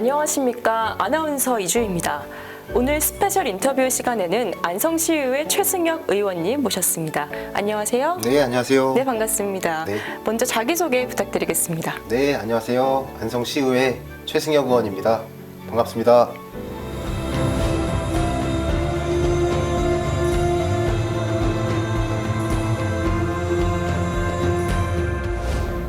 안녕하십니까. 아나운서 이주입니다. 오늘 스페셜 인터뷰 시간에는 안성시의회 최승혁 의원님 모셨습니다. 안녕하세요. 네, 안녕하세요. 네, 반갑습니다. 네. 먼저 자기소개 부탁드리겠습니다. 네, 안녕하세요. 안성시의회 최승혁 의원입니다. 반갑습니다.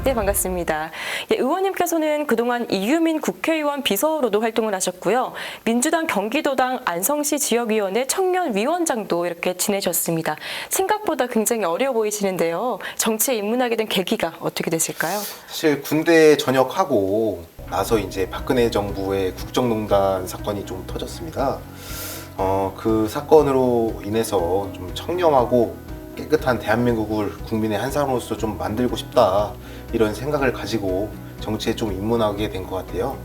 네, 반갑습니다. 예, 의원님께서는 그동안 이규민 국회의원 비서로도 활동을 하셨고요. 민주당 경기도당 안성시 지역위원회 청년위원장도 이렇게 지내셨습니다. 생각보다 굉장히 어려 보이시는데요. 정치에 입문하게 된 계기가 어떻게 되실까요? 사실 군대 전역하고 나서 이제 박근혜 정부의 국정농단 사건이 좀 터졌습니다. 그 사건으로 인해서 좀 청렴하고 깨끗한 대한민국을 국민의 한 사람으로서 좀 만들고 싶다, 이런 생각을 가지고 정치에 좀 입문하게 된 것 같아요.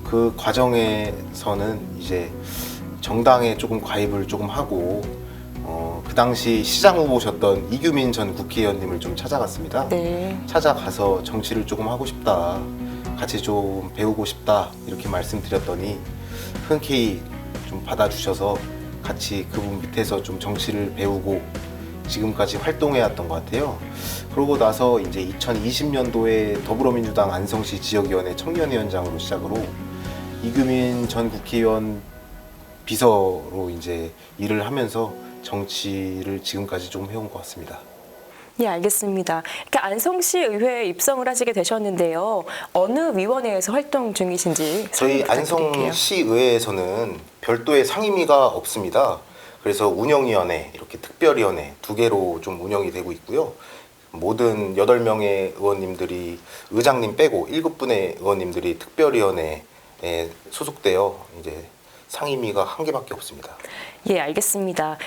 그 과정에서는 이제 정당에 조금 가입을 조금 하고 그 당시 시장 후보셨던 이규민 전 국회의원님을 좀 찾아갔습니다. 네. 찾아가서 정치를 조금 하고 싶다, 같이 좀 배우고 싶다, 이렇게 말씀드렸더니 흔쾌히 좀 받아주셔서 같이 그분 밑에서 좀 정치를 배우고 지금까지 활동해왔던 것 같아요. 그러고 나서 이제 2020년도에 더불어민주당 안성시 지역위원회 청년위원장으로 시작으로 이규민 전 국회의원 비서로 이제 일을 하면서 정치를 지금까지 좀 해온 것 같습니다. 예, 알겠습니다. 이렇게 안성시 의회에 입성을 하시게 되셨는데요. 어느 위원회에서 활동 중이신지 저희 부탁드릴게요. 안성시의회에서는 별도의 상임위가 없습니다. 그래서 운영위원회, 이렇게 특별위원회 두 개로 좀 운영이 되고 있고요. 모든 8명의 의원님들이, 의장님 빼고 7분의 의원님들이 특별위원회에 소속되어 이제 상임위가 한 개밖에 없습니다. 예, 알겠습니다.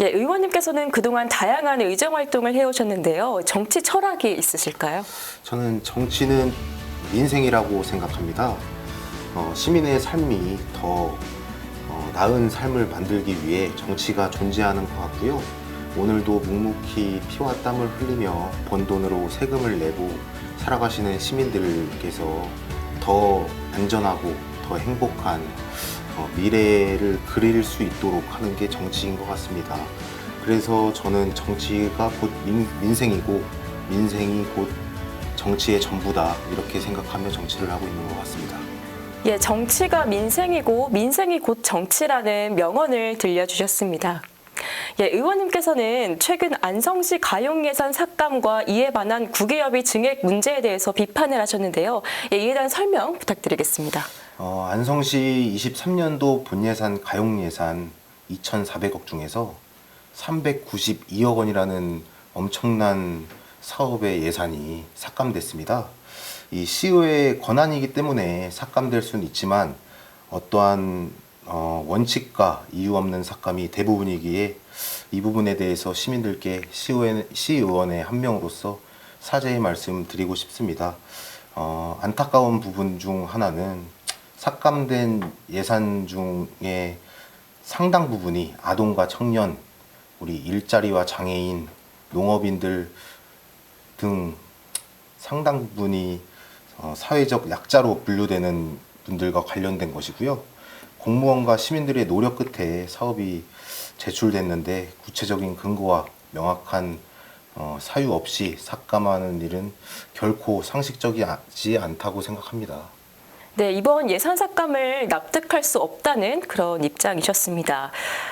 예, 의원님께서는 그동안 다양한 의정 활동을 해오셨는데요. 정치 철학이 있으실까요? 저는 정치는 민생이라고 생각합니다. 시민의 삶이 더 나은 삶을 만들기 위해 정치가 존재하는 것 같고요. 오늘도 묵묵히 피와 땀을 흘리며 번 돈으로 세금을 내고 살아가시는 시민들께서 더 안전하고 더 행복한 미래를 그릴 수 있도록 하는 게 정치인 것 같습니다. 그래서 저는 정치가 곧 민생이고 민생이 곧 정치의 전부다, 이렇게 생각하며 정치를 하고 있는 것 같습니다. 예, 정치가 민생이고 민생이 곧 정치라는 명언을 들려주셨습니다. 예, 의원님께서는 최근 안성시 가용예산 삭감과 이에 반한 국외협의 증액 문제에 대해서 비판을 하셨는데요. 예, 이에 대한 설명 부탁드리겠습니다. 안성시 23년도 본예산 가용예산 2,400억 중에서 392억 원이라는 엄청난 사업의 예산이 삭감됐습니다. 이 시의회의 권한이기 때문에 삭감될 수는 있지만 어떠한 원칙과 이유 없는 삭감이 대부분이기에 이 부분에 대해서 시민들께 시의원의 한 명으로서 사죄의 말씀 드리고 싶습니다. 안타까운 부분 중 하나는 삭감된 예산 중에 상당 부분이 아동과 청년, 우리 일자리와 장애인, 농업인들 등 상당 부분이 사회적 약자로 분류되는 분들과 관련된 것이고요. 공무원과 시민들의 노력 끝에 사업이 제출됐는데 구체적인 근거와 명확한 사유 없이 삭감하는 일은 결코 상식적이지 않다고 생각합니다. 네, 이번 예산 삭감을 납득할 수 없다는 그런 입장이셨습니다.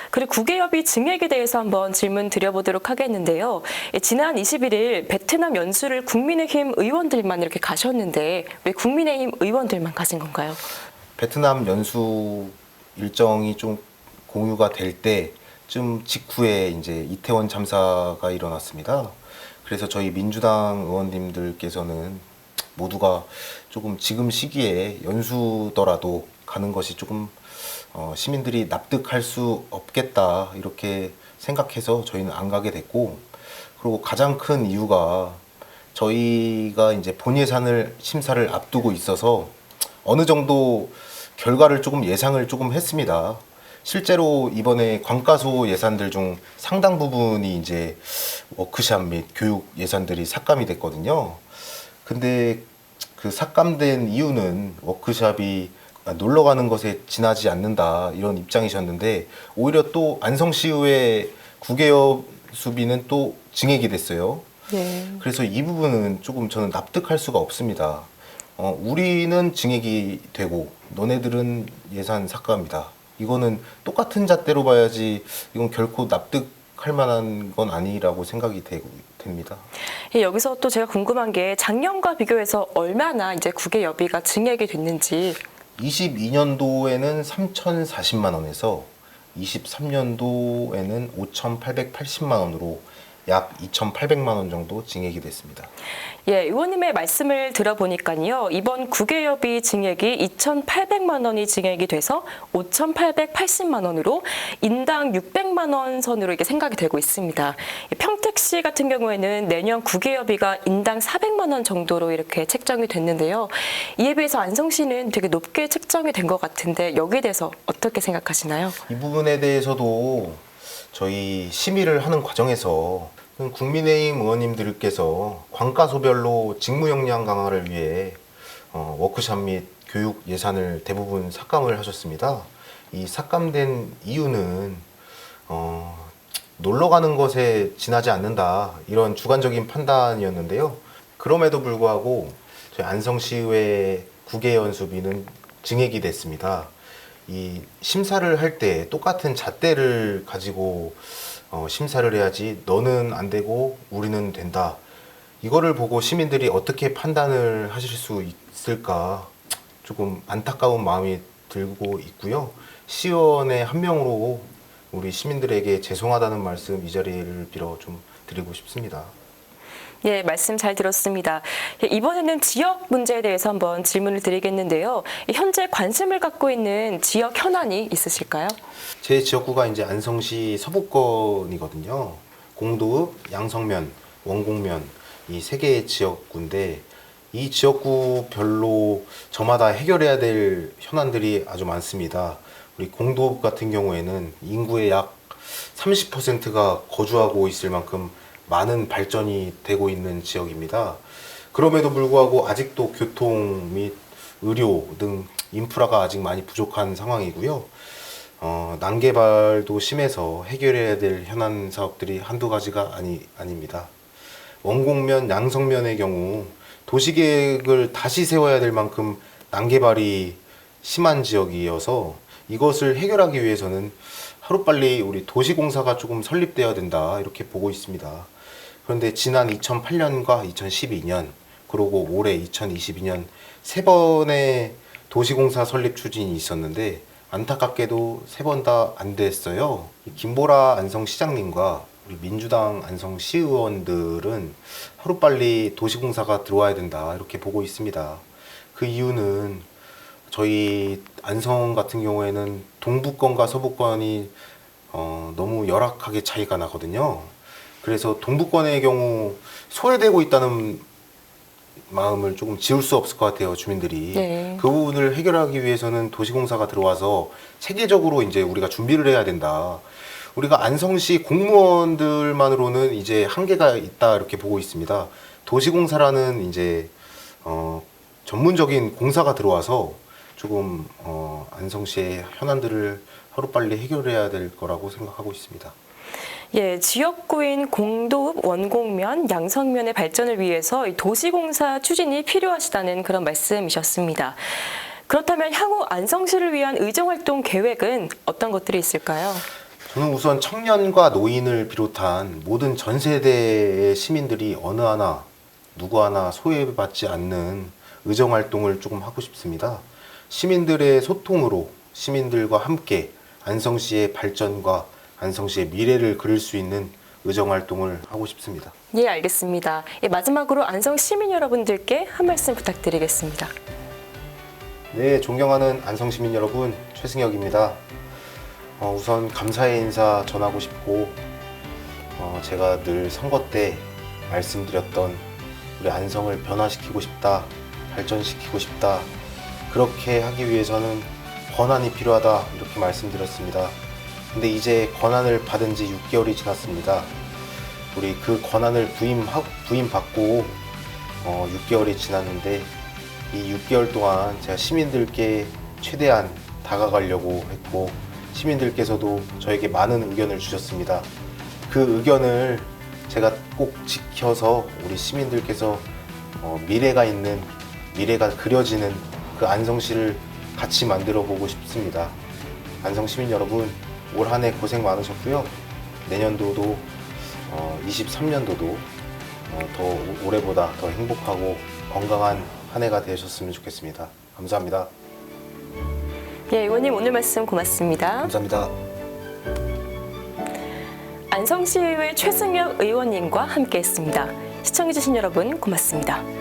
그리고 국외협의 증액에 대해서 한번 질문 드려보도록 하겠는데요. 지난 21일 베트남 연수를 국민의힘 의원들만 이렇게 가셨는데 왜 국민의힘 의원들만 가신 건가요? 베트남 연수 일정이 좀 공유가 될 때쯤 직후에 이제 이태원 참사가 일어났습니다. 그래서 저희 민주당 의원님들께서는 모두가 조금 지금 시기에 연수더라도 가는 것이 조금 시민들이 납득할 수 없겠다, 이렇게 생각해서 저희는 안 가게 됐고, 그리고 가장 큰 이유가 저희가 이제 본예산을 심사를 앞두고 있어서 어느 정도 결과를 조금 예상을 조금 했습니다. 실제로 이번에 관가소 예산들 중 상당 부분이 이제 워크샵 및 교육 예산들이 삭감이 됐거든요. 근데 그 삭감된 이유는 워크샵이 놀러 가는 것에 지나지 않는다 이런 입장이셨는데 오히려 또 안성시의회 국외업 수비는 또 증액이 됐어요. 네. 그래서 이 부분은 조금 저는 납득할 수가 없습니다. 우리는 증액이 되고 너네들은 예산 삭감이다. 이거는 똑같은 잣대로 봐야지 이건 결코 납득할 만한 건 아니라고 생각이 됩니다. 예, 여기서 또 제가 궁금한 게 작년과 비교해서 얼마나 이제 국외여비가 증액이 됐는지. 22년도에는 3,040만 원에서 23년도에는 5,880만 원으로 약 2,800만 원 정도 증액이 됐습니다. 예, 의원님의 말씀을 들어보니까요. 이번 국외여비 증액이 2,800만 원이 증액이 돼서 5,880만 원으로 인당 600만 원 선으로 이게 생각이 되고 있습니다. 평택시 같은 경우에는 내년 국외여비가 인당 400만 원 정도로 이렇게 책정이 됐는데요. 이에 비해서 안성시는 되게 높게 책정이 된 것 같은데 여기에 대해서 어떻게 생각하시나요? 이 부분에 대해서도 저희 심의를 하는 과정에서 국민의힘 의원님들께서 관과소별로 직무 역량 강화를 위해 워크샵 및 교육 예산을 대부분 삭감을 하셨습니다. 이 삭감된 이유는 놀러 가는 것에 지나지 않는다 이런 주관적인 판단이었는데요. 그럼에도 불구하고 저희 안성시의회 국외연수비는 증액이 됐습니다. 이 심사를 할 때 똑같은 잣대를 가지고 심사를 해야지 너는 안 되고 우리는 된다. 이거를 보고 시민들이 어떻게 판단을 하실 수 있을까 조금 안타까운 마음이 들고 있고요. 시의원의 한 명으로 우리 시민들에게 죄송하다는 말씀 이 자리를 빌어 좀 드리고 싶습니다. 예, 말씀 잘 들었습니다. 예, 이번에는 지역 문제에 대해서 한번 질문을 드리겠는데요. 현재 관심을 갖고 있는 지역 현안이 있으실까요? 제 지역구가 이제 안성시 서부권이거든요. 공도읍, 양성면, 원곡면 이 세 개의 지역구인데 이 지역구별로 저마다 해결해야 될 현안들이 아주 많습니다. 우리 공도읍 같은 경우에는 인구의 약 30%가 거주하고 있을 만큼 많은 발전이 되고 있는 지역입니다. 그럼에도 불구하고 아직도 교통 및 의료 등 인프라가 아직 많이 부족한 상황이고요. 난개발도 심해서 해결해야 될 현안 사업들이 한두 가지가 아닙니다. 원곡면, 양성면의 경우 도시계획을 다시 세워야 될 만큼 난개발이 심한 지역이어서 이것을 해결하기 위해서는 하루빨리 우리 도시공사가 조금 설립되어야 된다 이렇게 보고 있습니다. 그런데 지난 2008년과 2012년 그리고 올해 2022년 세 번의 도시공사 설립 추진이 있었는데 안타깝게도 세 번 다 안 됐어요. 김보라 안성시장님과 우리 민주당 안성시의원들은 하루빨리 도시공사가 들어와야 된다 이렇게 보고 있습니다. 그 이유는 저희 안성 같은 경우에는 동부권과 서부권이 너무 열악하게 차이가 나거든요. 그래서 동부권의 경우 소외되고 있다는 마음을 조금 지울 수 없을 것 같아요, 주민들이. 네. 그 부분을 해결하기 위해서는 도시공사가 들어와서 체계적으로 이제 우리가 준비를 해야 된다. 우리가 안성시 공무원들만으로는 이제 한계가 있다 이렇게 보고 있습니다. 도시공사라는 이제 전문적인 공사가 들어와서 조금 안성시의 현안들을 하루빨리 해결해야 될 거라고 생각하고 있습니다. 예, 지역구인 공도읍, 원곡면, 양성면의 발전을 위해서 이 도시공사 추진이 필요하시다는 그런 말씀이셨습니다. 그렇다면 향후 안성시를 위한 의정활동 계획은 어떤 것들이 있을까요? 저는 우선 청년과 노인을 비롯한 모든 전 세대의 시민들이 어느 하나, 누구 하나 소외받지 않는 의정활동을 조금 하고 싶습니다. 시민들의 소통으로 시민들과 함께 안성시의 발전과 안성시의 미래를 그릴 수 있는 의정활동을 하고 싶습니다. 예, 알겠습니다. 예, 마지막으로 안성 시민 여러분들께 한 말씀 부탁드리겠습니다. 네, 존경하는 안성 시민 여러분, 최승혁입니다. 우선 감사의 인사 전하고 싶고 제가 늘 선거 때 말씀드렸던 우리 안성을 변화시키고 싶다, 발전시키고 싶다 그렇게 하기 위해서는 권한이 필요하다 이렇게 말씀드렸습니다. 근데 이제 권한을 받은 지 6개월이 지났습니다. 우리 그 권한을 부임받고 6개월이 지났는데 이 6개월 동안 제가 시민들께 최대한 다가가려고 했고 시민들께서도 저에게 많은 의견을 주셨습니다. 그 의견을 제가 꼭 지켜서 우리 시민들께서 미래가 그려지는 그 안성시를 같이 만들어 보고 싶습니다. 안성 시민 여러분, 올 한 해 고생 많으셨고요. 내년도도 23년도도 더 올해보다 더 행복하고 건강한 한 해가 되셨으면 좋겠습니다. 감사합니다. 예, 의원님 오늘 말씀 고맙습니다. 감사합니다. 안성시의회 최승혁 의원님과 함께했습니다. 시청해주신 여러분 고맙습니다.